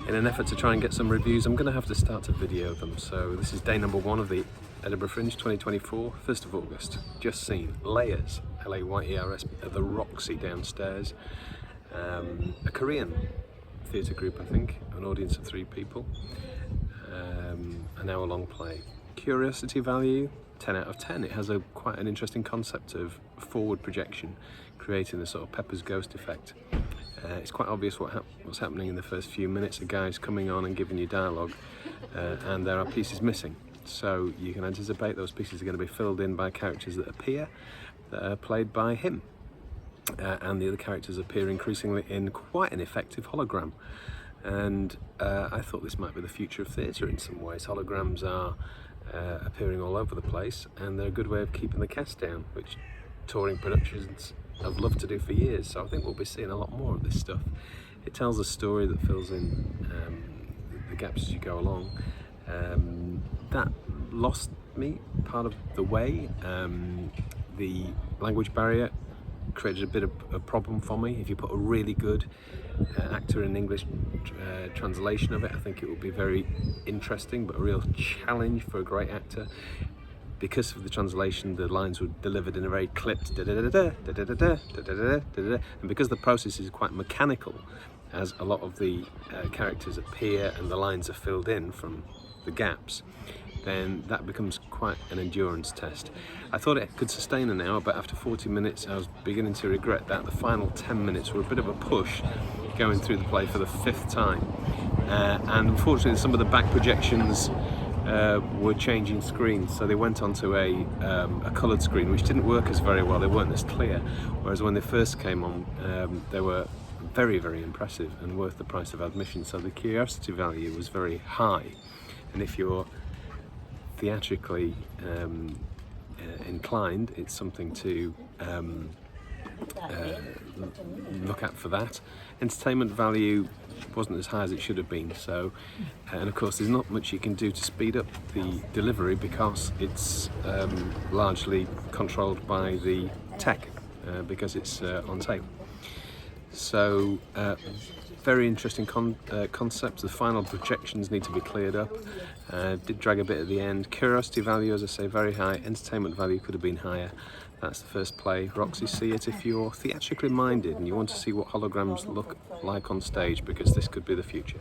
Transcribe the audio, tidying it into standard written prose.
in an effort to try and get some reviews, I'm going to have to start to video them. So this is day number 1 of the Edinburgh Fringe 2024, 1st of August. Just seen Layers, L-A-Y-E-R-S, at the Roxy downstairs. A Korean theatre group, I think, an audience of 3 people. An hour-long play. Curiosity value, 10 out of 10. It has quite an interesting concept of forward projection, creating a sort of Pepper's Ghost effect. It's quite obvious what's happening in the first few minutes. A guy's coming on and giving you dialogue, and there are pieces missing. So you can anticipate those pieces are going to be filled in by characters that appear, that are played by him. And the other characters appear increasingly in quite an effective hologram. And I thought this might be the future of theatre in some ways. Holograms are appearing all over the place, and they're a good way of keeping the cast down, which touring productions have loved to do for years. So I think we'll be seeing a lot more of this stuff. It tells a story that fills in the gaps as you go along. That lost me part of the way. The language barrier created a bit of a problem for me. If you put a really good actor in English translation of it, I think it would be very interesting, but a real challenge for a great actor. Because of the translation, the lines were delivered in a very clipped da-da-da-da, da-da-da-da, da-da-da-da, and because the process is quite mechanical, as a lot of the characters appear and the lines are filled in from the gaps, then that becomes quite an endurance test. I thought it could sustain an hour, but after 40 minutes I was beginning to regret that. The final 10 minutes were a bit of a push, going through the play for the 5th time. And unfortunately some of the back projections were changing screens, so they went onto a coloured screen, which didn't work as very well. They weren't as clear, whereas when they first came on, they were very, very impressive and worth the price of admission. So the curiosity value was very high, and if you're theatrically inclined, it's something to look at for that. Entertainment value wasn't as high as it should have been, so and of course there's not much you can do to speed up the delivery because it's largely controlled by the tech, because it's on tape. So very interesting concepts. The final projections need to be cleared up. Did drag a bit at the end. Curiosity value, as I say, very high. Entertainment value could have been higher. That's the first play. Roxy, see it if you're theatrically minded and you want to see what holograms look like on stage, because this could be the future.